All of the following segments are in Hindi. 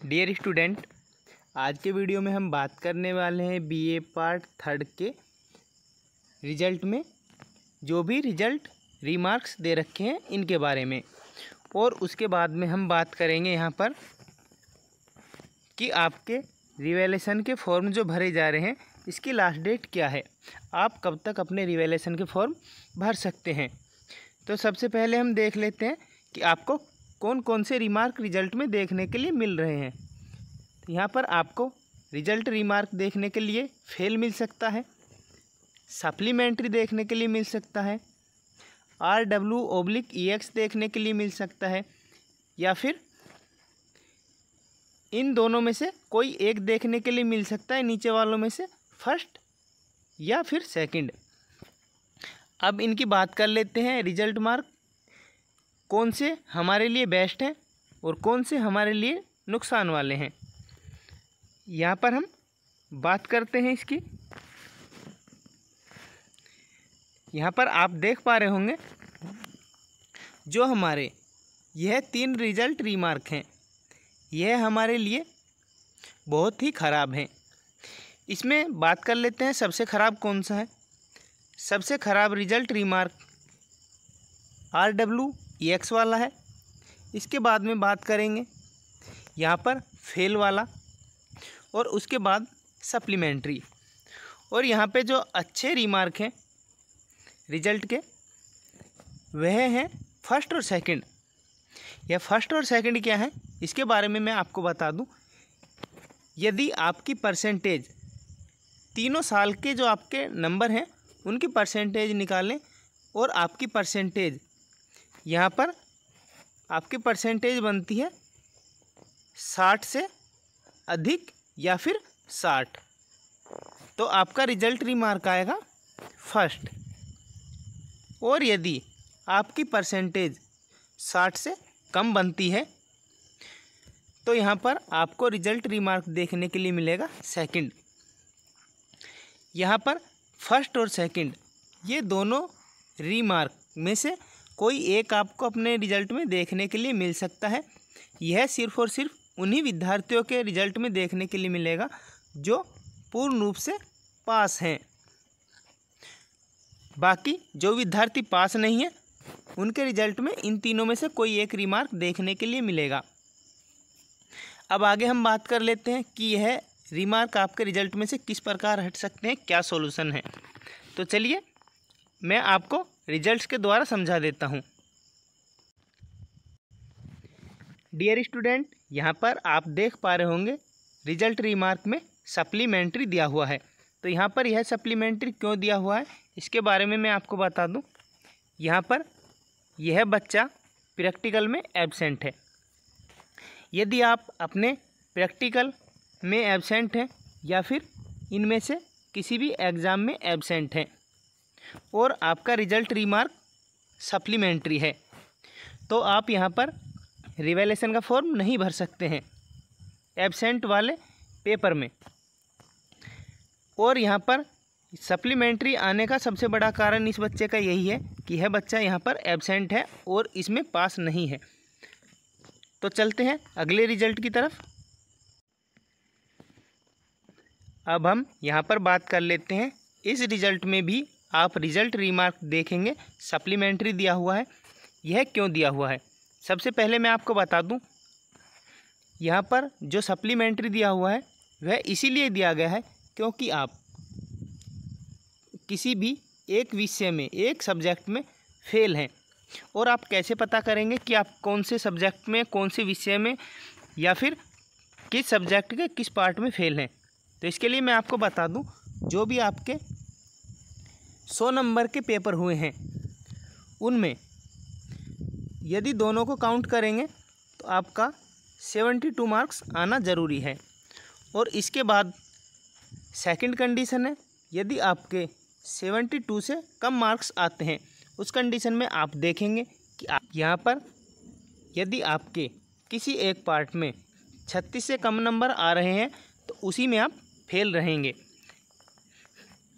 डियर स्टूडेंट, आज के वीडियो में हम बात करने वाले हैं बीए पार्ट 3 के रिजल्ट में जो भी रिजल्ट रिमार्क्स दे रखे हैं इनके बारे में। और उसके बाद में हम बात करेंगे यहाँ पर कि आपके रिवैल्यूएशन के फॉर्म जो भरे जा रहे हैं इसकी लास्ट डेट क्या है, आप कब तक अपने रिवैल्यूएशन के फॉर्म भर सकते हैं। तो सबसे पहले हम देख लेते हैं कि आपको कौन कौन से रिमार्क रिजल्ट में देखने के लिए मिल रहे हैं। तो यहाँ पर आपको रिजल्ट रिमार्क देखने के लिए फेल मिल सकता है, सप्लीमेंट्री देखने के लिए मिल सकता है, RW/EX देखने के लिए मिल सकता है, या फिर इन दोनों में से कोई एक देखने के लिए मिल सकता है, नीचे वालों में से फर्स्ट या फिर सेकंड। अब इनकी बात कर लेते हैं रिजल्ट मार्क कौन से हमारे लिए बेस्ट हैं और कौन से हमारे लिए नुकसान वाले हैं। यहाँ पर हम बात करते हैं इसकी। यहाँ पर आप देख पा रहे होंगे जो हमारे यह 3 रिजल्ट रिमार्क हैं यह हमारे लिए बहुत ही ख़राब हैं। इसमें बात कर लेते हैं सबसे ख़राब कौन सा है। सबसे ख़राब रिजल्ट रिमार्क RW/EX वाला है। इसके बाद में बात करेंगे यहाँ पर फेल वाला, और उसके बाद सप्लीमेंट्री। और यहाँ पे जो अच्छे रिमार्क हैं रिजल्ट के वह हैं फर्स्ट और सेकंड। यह फर्स्ट और सेकंड क्या है इसके बारे में मैं आपको बता दूं। यदि आपकी परसेंटेज तीनों साल के जो आपके नंबर हैं उनकी परसेंटेज निकालें और आपकी परसेंटेज यहाँ पर आपकी परसेंटेज बनती है 60 से अधिक या फिर 60, तो आपका रिजल्ट रिमार्क आएगा फर्स्ट। और यदि आपकी परसेंटेज 60 से कम बनती है तो यहाँ पर आपको रिजल्ट रिमार्क देखने के लिए मिलेगा सेकंड। यहाँ पर फर्स्ट और सेकंड ये दोनों रिमार्क में से कोई एक आपको अपने रिजल्ट में देखने के लिए मिल सकता है। यह सिर्फ़ और सिर्फ उन्हीं विद्यार्थियों के रिजल्ट में देखने के लिए मिलेगा जो पूर्ण रूप से पास हैं। बाकी जो विद्यार्थी पास नहीं है उनके रिजल्ट में इन तीनों में से कोई एक रिमार्क देखने के लिए मिलेगा। अब आगे हम बात कर लेते हैं कि यह रिमार्क आपके रिजल्ट में से किस प्रकार हट सकते हैं, क्या सॉल्यूशन है। तो चलिए मैं आपको रिजल्ट्स के द्वारा समझा देता हूँ। डियर स्टूडेंट, यहाँ पर आप देख पा रहे होंगे रिजल्ट रिमार्क में सप्लीमेंट्री दिया हुआ है। तो यहाँ पर यह सप्लीमेंट्री क्यों दिया हुआ है इसके बारे में मैं आपको बता दूँ। यहाँ पर यह बच्चा प्रैक्टिकल में एब्सेंट है। यदि आप अपने प्रैक्टिकल में एब्सेंट हैं या फिर इनमें से किसी भी एग्ज़ाम में एब्सेंट हैं और आपका रिजल्ट रिमार्क सप्लीमेंट्री है तो आप यहाँ पर रिवैल्यूएशन का फॉर्म नहीं भर सकते हैं एब्सेंट वाले पेपर में। और यहाँ पर सप्लीमेंट्री आने का सबसे बड़ा कारण इस बच्चे का यही है कि यह बच्चा यहाँ पर एब्सेंट है और इसमें पास नहीं है। तो चलते हैं अगले रिजल्ट की तरफ। अब हम यहाँ पर बात कर लेते हैं इस रिजल्ट में भी आप रिजल्ट रिमार्क देखेंगे सप्लीमेंट्री दिया हुआ है। यह क्यों दिया हुआ है सबसे पहले मैं आपको बता दूं। यहाँ पर जो सप्लीमेंट्री दिया हुआ है वह इसीलिए दिया गया है क्योंकि आप किसी भी एक विषय में एक सब्जेक्ट में फेल हैं और आप कैसे पता करेंगे कि आप कौन से सब्जेक्ट में कौन से विषय में या फिर किस सब्जेक्ट के किस पार्ट में फेल हैं। तो इसके लिए मैं आपको बता दूं जो भी आपके 100 नंबर के पेपर हुए हैं उनमें यदि दोनों को काउंट करेंगे तो आपका 72 मार्क्स आना ज़रूरी है। और इसके बाद सेकंड कंडीशन है यदि आपके 72 से कम मार्क्स आते हैं उस कंडीशन में आप देखेंगे कि आप यहाँ पर यदि आपके किसी एक पार्ट में 36 से कम नंबर आ रहे हैं तो उसी में आप फेल रहेंगे।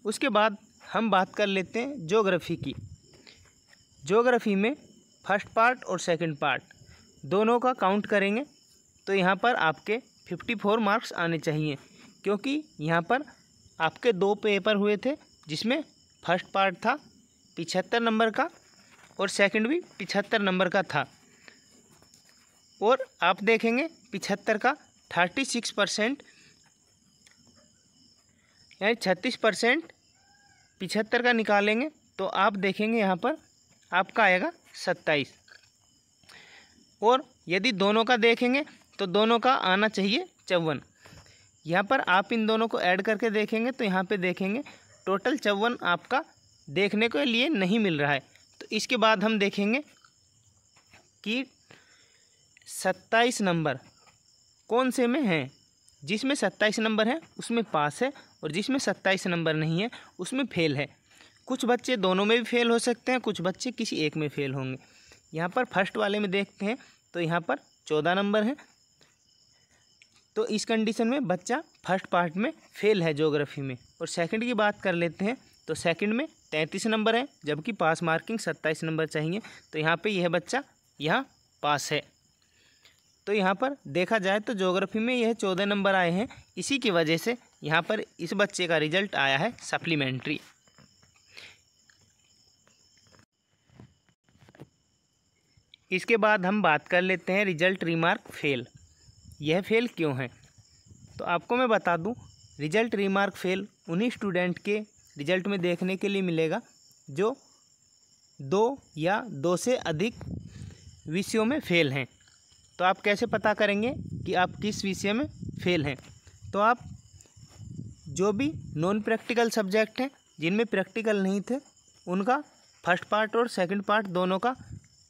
उसके बाद हम बात कर लेते हैं ज्योग्राफी की। ज्योग्राफी में फर्स्ट पार्ट और सेकंड पार्ट दोनों का काउंट करेंगे तो यहाँ पर आपके 54 मार्क्स आने चाहिए, क्योंकि यहाँ पर आपके 2 पेपर हुए थे, जिसमें फर्स्ट पार्ट था 75 नंबर का और सेकंड भी 75 नंबर का था। और आप देखेंगे 75 का 36% यानी 36% 75 का निकालेंगे तो आप देखेंगे यहाँ पर आपका आएगा 27। और यदि दोनों का देखेंगे तो दोनों का आना चाहिए 54। यहाँ पर आप इन दोनों को ऐड करके देखेंगे तो यहाँ पे देखेंगे टोटल 54 आपका देखने के लिए नहीं मिल रहा है। तो इसके बाद हम देखेंगे कि 27 नंबर कौन से में हैं। जिसमें 27 नंबर है उसमें पास है, और जिसमें 27 नंबर नहीं है उसमें फेल है। कुछ बच्चे दोनों में भी फेल हो सकते हैं, कुछ बच्चे किसी एक में फेल होंगे। यहाँ पर फर्स्ट वाले में देखते हैं तो यहाँ पर 14 नंबर है, तो इस कंडीशन में बच्चा फर्स्ट पार्ट में फेल है ज्योग्राफी में। और सेकंड की बात कर लेते हैं तो सेकंड में 33 नंबर है, जबकि पास मार्किंग 27 नंबर चाहिए, तो यहाँ पे यह बच्चा यहाँ पास है। तो यहाँ पर देखा जाए तो ज्योग्राफी में यह 14 नंबर आए हैं, इसी की वजह से यहाँ पर इस बच्चे का रिजल्ट आया है सप्लीमेंट्री। इसके बाद हम बात कर लेते हैं रिजल्ट रिमार्क फेल। यह फेल क्यों है? तो आपको मैं बता दूं, रिजल्ट रिमार्क फेल उन्हीं स्टूडेंट के रिजल्ट में देखने के लिए मिलेगा जो 2 या 2 से अधिक विषयों में फेल हैं। तो आप कैसे पता करेंगे कि आप किस विषय में फेल हैं? तो आप जो भी नॉन प्रैक्टिकल सब्जेक्ट हैं जिनमें प्रैक्टिकल नहीं थे उनका फर्स्ट पार्ट और सेकंड पार्ट दोनों का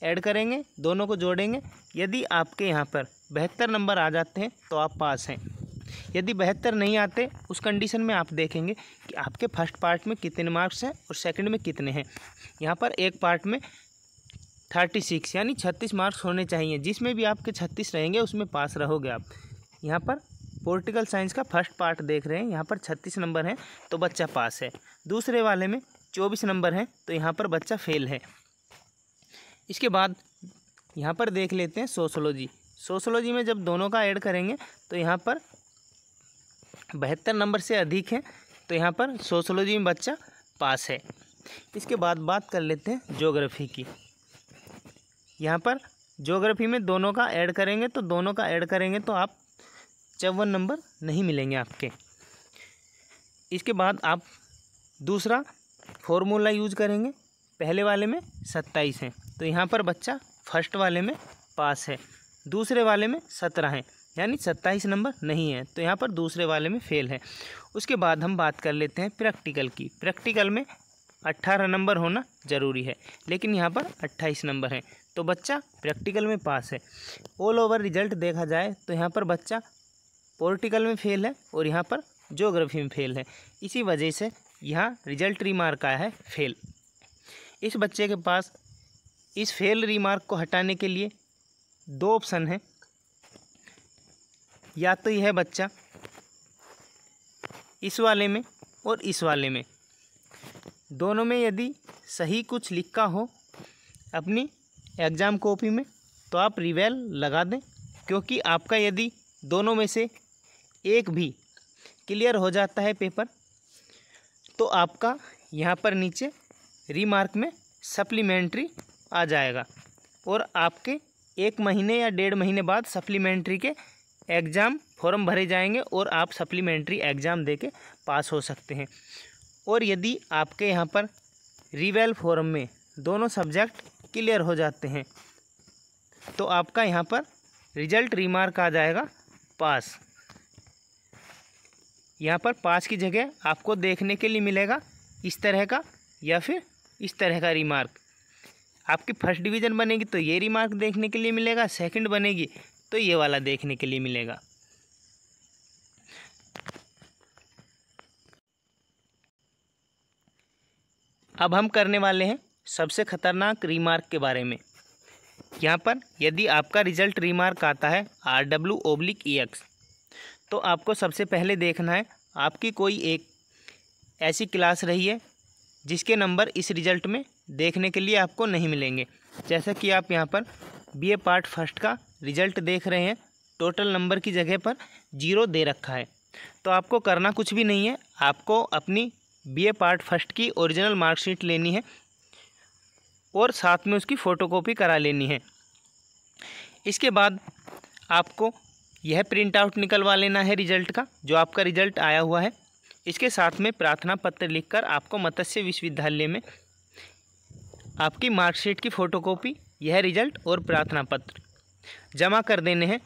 ऐड करेंगे, दोनों को जोड़ेंगे। यदि आपके यहाँ पर 72 नंबर आ जाते हैं तो आप पास हैं। यदि 72 नहीं आते उस कंडीशन में आप देखेंगे कि आपके फर्स्ट पार्ट में कितने मार्क्स हैं और सेकंड में कितने हैं। यहाँ पर एक पार्ट में 36 यानी 36 मार्क्स होने चाहिए, जिसमें भी आपके 36 रहेंगे उसमें पास रहोगे आप। यहाँ पर पॉलिटिकल साइंस का फर्स्ट पार्ट देख रहे हैं, यहाँ पर 36 नंबर हैं तो बच्चा पास है। दूसरे वाले में 24 नंबर हैं तो यहाँ पर बच्चा फेल है। इसके बाद यहाँ पर देख लेते हैं सोशोलॉजी। सोशोलॉजी में जब दोनों का ऐड करेंगे तो यहाँ पर 72 नंबर से अधिक है, तो यहाँ पर सोशोलॉजी में बच्चा पास है। इसके बाद बात कर लेते हैं ज्योग्राफी की। यहाँ पर ज्योग्राफी में दोनों का ऐड करेंगे तो आप 54 नंबर नहीं मिलेंगे आपके। इसके बाद आप दूसरा फॉर्मूला यूज करेंगे। पहले वाले में 27 हैं तो यहाँ पर बच्चा फर्स्ट वाले में पास है, दूसरे वाले में 17 है यानी 27 नंबर नहीं है, तो यहाँ पर दूसरे वाले में फेल है। उसके बाद हम बात कर लेते हैं प्रैक्टिकल की। प्रैक्टिकल में 18 नंबर होना ज़रूरी है, लेकिन यहाँ पर 28 नंबर है तो बच्चा प्रैक्टिकल में पास है। ऑल ओवर रिजल्ट देखा जाए तो यहाँ पर बच्चा पॉलिटिकल में फेल है और यहाँ पर ज्योग्राफी में फेल है। इसी वजह से यहाँ रिजल्ट रिमार्क आया है फेल। इस बच्चे के पास इस फेल रिमार्क को हटाने के लिए 2 ऑप्शन हैं। या तो यह बच्चा इस वाले में और इस वाले में दोनों में यदि सही कुछ लिखा हो अपनी एग्ज़ाम कॉपी में तो आप रिवेल लगा दें, क्योंकि आपका यदि दोनों में से एक भी क्लियर हो जाता है पेपर तो आपका यहाँ पर नीचे रिमार्क में सप्लीमेंट्री आ जाएगा और आपके 1 महीने या 1.5 महीने बाद सप्लीमेंट्री के एग्ज़ाम फॉर्म भरे जाएंगे और आप सप्लीमेंट्री एग्ज़ाम देके पास हो सकते हैं। और यदि आपके यहाँ पर रिवेल फॉर्म में दोनों सब्जेक्ट क्लियर हो जाते हैं तो आपका यहाँ पर रिजल्ट रिमार्क आ जाएगा पास। यहाँ पर पास की जगह आपको देखने के लिए मिलेगा इस तरह का या फिर इस तरह का रिमार्क। आपकी फर्स्ट डिवीज़न बनेगी तो ये रिमार्क देखने के लिए मिलेगा, सेकंड बनेगी तो ये वाला देखने के लिए मिलेगा। अब हम करने वाले हैं सबसे खतरनाक रिमार्क के बारे में। यहाँ पर यदि आपका रिजल्ट रिमार्क आता है RW/EX तो आपको सबसे पहले देखना है आपकी कोई एक ऐसी क्लास रही है जिसके नंबर इस रिज़ल्ट में देखने के लिए आपको नहीं मिलेंगे। जैसा कि आप यहाँ पर BA पार्ट फर्स्ट का रिज़ल्ट देख रहे हैं टोटल नंबर की जगह पर 0 दे रखा है। तो आपको करना कुछ भी नहीं है, आपको अपनी बीए पार्ट फर्स्ट की ओरिजिनल मार्कशीट लेनी है और साथ में उसकी फ़ोटोकॉपी करा लेनी है। इसके बाद आपको यह प्रिंट आउट निकलवा लेना है रिजल्ट का, जो आपका रिजल्ट आया हुआ है। इसके साथ में प्रार्थना पत्र लिखकर आपको मत्स्य विश्वविद्यालय में आपकी मार्कशीट की फ़ोटोकॉपी, यह रिजल्ट और प्रार्थना पत्र जमा कर देने हैं,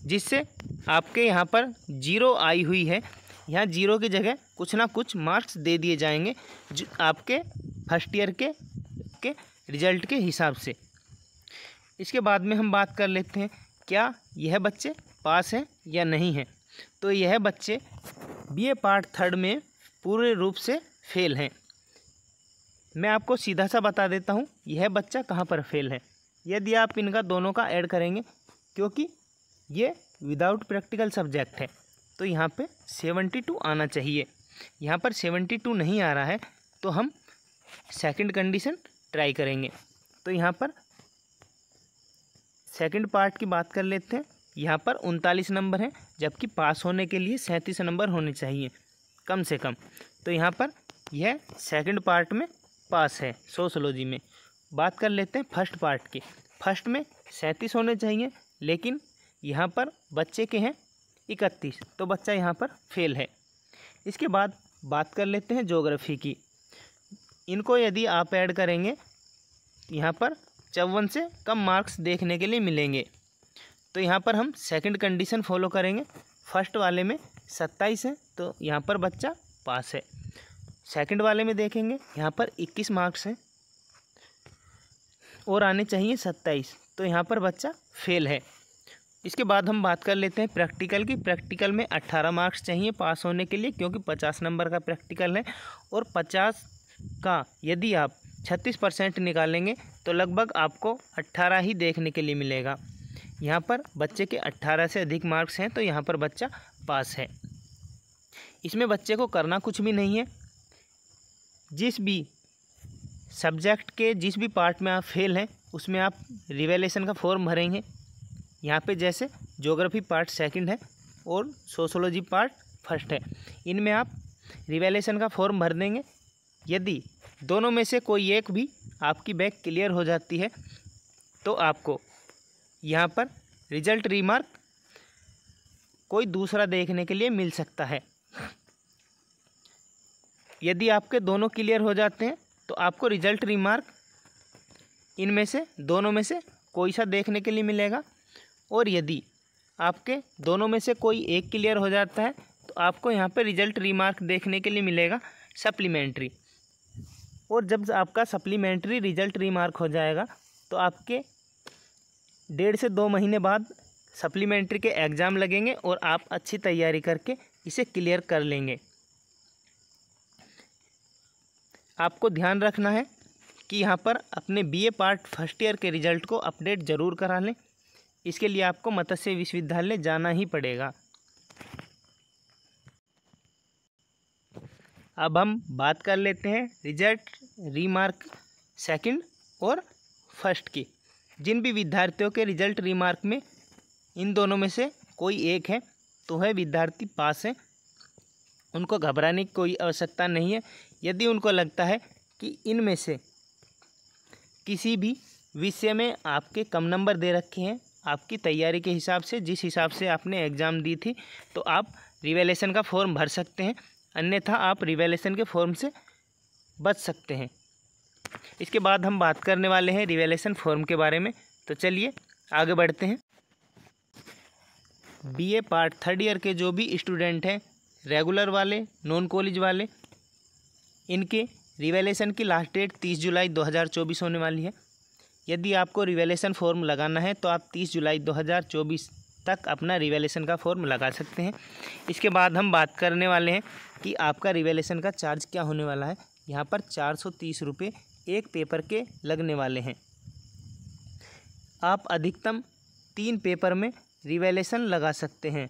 जिससे आपके यहाँ पर 0 आई हुई है, यहाँ 0 की जगह कुछ ना कुछ मार्क्स दे दिए जाएंगे जो आपके फर्स्ट ईयर के रिजल्ट के हिसाब से। इसके बाद में हम बात कर लेते हैं क्या यह बच्चे पास हैं या नहीं हैं। तो यह बच्चे बीए पार्ट थर्ड में पूरे रूप से फेल हैं। मैं आपको सीधा सा बता देता हूँ यह बच्चा कहाँ पर फेल है। यदि आप इनका दोनों का ऐड करेंगे, क्योंकि ये विदाउट प्रैक्टिकल सब्जेक्ट है, तो यहाँ पे 72 आना चाहिए। यहाँ पर 72 नहीं आ रहा है तो हम सेकंड कंडीशन ट्राई करेंगे। तो यहाँ पर सेकंड पार्ट की बात कर लेते हैं। यहाँ पर 39 नंबर हैं, जबकि पास होने के लिए 37 नंबर होने चाहिए कम से कम। तो यहाँ पर यह सेकंड पार्ट में पास है सोशोलॉजी में। बात कर लेते हैं फर्स्ट पार्ट की। फर्स्ट में 37 होने चाहिए, लेकिन यहाँ पर बच्चे के हैं 31, तो बच्चा यहाँ पर फेल है। इसके बाद बात कर लेते हैं ज्योग्राफी की। इनको यदि आप ऐड करेंगे, यहाँ पर 54 से कम मार्क्स देखने के लिए मिलेंगे। तो यहाँ पर हम सेकंड कंडीशन फॉलो करेंगे। फर्स्ट वाले में 27 है, तो यहाँ पर बच्चा पास है। सेकंड वाले में देखेंगे, यहाँ पर 21 मार्क्स हैं और आने चाहिए 27, तो यहाँ पर बच्चा फेल है। इसके बाद हम बात कर लेते हैं प्रैक्टिकल की। प्रैक्टिकल में 18 मार्क्स चाहिए पास होने के लिए, क्योंकि 50 नंबर का प्रैक्टिकल है और 50 का यदि आप 36% निकालेंगे तो लगभग आपको 18 ही देखने के लिए मिलेगा। यहाँ पर बच्चे के 18 से अधिक मार्क्स हैं, तो यहाँ पर बच्चा पास है। इसमें बच्चे को करना कुछ भी नहीं है। जिस भी सब्जेक्ट के जिस भी पार्ट में आप फेल हैं, उसमें आप रिवैल्यूएशन का फॉर्म भरेंगे। यहाँ पे जैसे ज्योग्राफी पार्ट सेकंड है और सोशोलॉजी पार्ट फर्स्ट है, इनमें आप रिवैल्यूएशन का फॉर्म भर देंगे। यदि दोनों में से कोई एक भी आपकी बैक क्लियर हो जाती है, तो आपको यहाँ पर रिजल्ट रिमार्क कोई दूसरा देखने के लिए मिल सकता है। यदि आपके दोनों क्लियर हो जाते हैं, तो आपको रिजल्ट रिमार्क इनमें से दोनों में से कोई सा देखने के लिए मिलेगा। और यदि आपके दोनों में से कोई एक क्लियर हो जाता है, तो आपको यहाँ पे रिजल्ट रिमार्क देखने के लिए मिलेगा सप्लीमेंट्री। और जब आपका सप्लीमेंट्री रिजल्ट रिमार्क हो जाएगा, तो आपके 1.5 से 2 महीने बाद सप्लीमेंट्री के एग्ज़ाम लगेंगे और आप अच्छी तैयारी करके इसे क्लियर कर लेंगे। आपको ध्यान रखना है कि यहाँ पर अपने बीए पार्ट फर्स्ट ईयर के रिज़ल्ट को अपडेट ज़रूर करा लें। इसके लिए आपको मत्स्य विश्वविद्यालय जाना ही पड़ेगा। अब हम बात कर लेते हैं रिजल्ट रिमार्क सेकंड और फर्स्ट की। जिन भी विद्यार्थियों के रिजल्ट रिमार्क में इन दोनों में से कोई एक है, तो वह विद्यार्थी पास है। उनको घबराने की कोई आवश्यकता नहीं है। यदि उनको लगता है कि इनमें से किसी भी विषय में आपके कम नंबर दे रखे हैं आपकी तैयारी के हिसाब से, जिस हिसाब से आपने एग्ज़ाम दी थी, तो आप रिवैल्यूएशन का फॉर्म भर सकते हैं, अन्यथा आप रिवैल्यूएशन के फॉर्म से बच सकते हैं। इसके बाद हम बात करने वाले हैं रिवैल्यूएशन फॉर्म के बारे में। तो चलिए आगे बढ़ते हैं। बीए पार्ट थर्ड ईयर के जो भी स्टूडेंट हैं, रेगुलर वाले, नॉन कॉलेज वाले, इनके रिवैल्यूएशन की लास्ट डेट 30 जुलाई 2024 होने वाली है। यदि आपको रिवैल्यूएशन फॉर्म लगाना है, तो आप 30 जुलाई 2024 तक अपना रिवैल्यूएशन का फॉर्म लगा सकते हैं। इसके बाद हम बात करने वाले हैं कि आपका रिवैल्यूएशन का चार्ज क्या होने वाला है। यहाँ पर 430 रुपये एक पेपर के लगने वाले हैं। आप अधिकतम 3 पेपर में रिवैल्यूएशन लगा सकते हैं।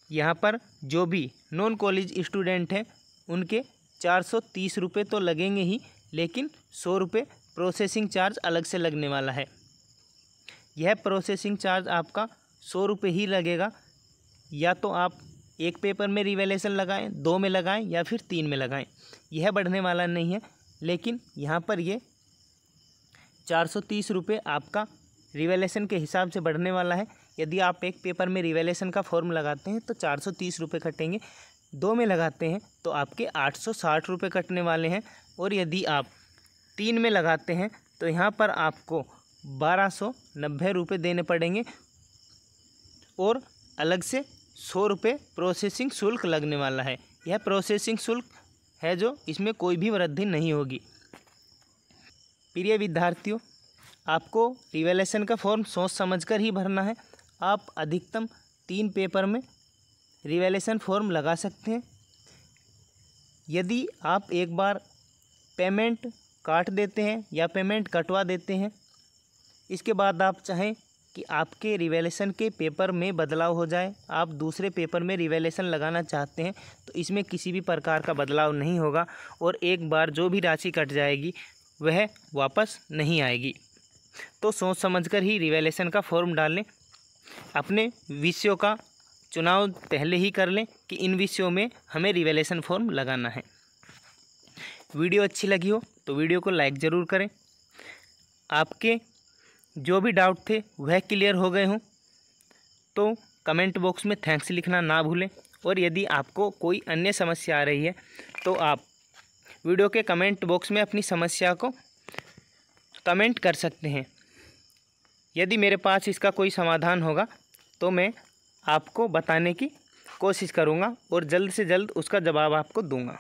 यहाँ पर जो भी नॉन कॉलेज स्टूडेंट हैं, उनके 430 रुपये तो लगेंगे ही, लेकिन 100 रुपये प्रोसेसिंग चार्ज अलग से लगने वाला है। यह प्रोसेसिंग चार्ज आपका 100 रुपये ही लगेगा। या तो आप एक पेपर में रिवैल्यूएशन लगाएं, 2 में लगाएं या फिर 3 में लगाएं, यह बढ़ने वाला नहीं है। लेकिन यहाँ पर ये 430 रुपये आपका रिवैल्यूएशन के हिसाब से बढ़ने वाला है। यदि आप एक पेपर में रिवैल्यूएशन का फॉर्म लगाते हैं तो 430 रुपये कटेंगे, 2 में लगाते हैं तो आपके 860 रुपये कटने वाले हैं, और यदि आप 3 में लगाते हैं तो यहाँ पर आपको 1290 रुपये देने पड़ेंगे, और अलग से 100 रुपये प्रोसेसिंग शुल्क लगने वाला है। यह प्रोसेसिंग शुल्क है जो इसमें कोई भी वृद्धि नहीं होगी। प्रिय विद्यार्थियों, आपको रिवैल्यूएशन का फॉर्म सोच समझकर ही भरना है। आप अधिकतम 3 पेपर में रिवैल्यूएशन फॉर्म लगा सकते हैं। यदि आप एक बार पेमेंट काट देते हैं या पेमेंट कटवा देते हैं, इसके बाद आप चाहें कि आपके रिवैल्यूएशन के पेपर में बदलाव हो जाए, आप दूसरे पेपर में रिवैल्यूएशन लगाना चाहते हैं, तो इसमें किसी भी प्रकार का बदलाव नहीं होगा, और एक बार जो भी राशि कट जाएगी वह वापस नहीं आएगी। तो सोच समझकर ही रिवैल्यूएशन का फॉर्म डालें। अपने विषयों का चुनाव पहले ही कर लें कि इन विषयों में हमें रिवैल्यूएशन फॉर्म लगाना है। वीडियो अच्छी लगी हो तो वीडियो को लाइक ज़रूर करें। आपके जो भी डाउट थे वह क्लियर हो गए हों तो कमेंट बॉक्स में थैंक्स लिखना ना भूलें। और यदि आपको कोई अन्य समस्या आ रही है तो आप वीडियो के कमेंट बॉक्स में अपनी समस्या को कमेंट कर सकते हैं। यदि मेरे पास इसका कोई समाधान होगा तो मैं आपको बताने की कोशिश करूँगा और जल्द से जल्द उसका जवाब आपको दूँगा।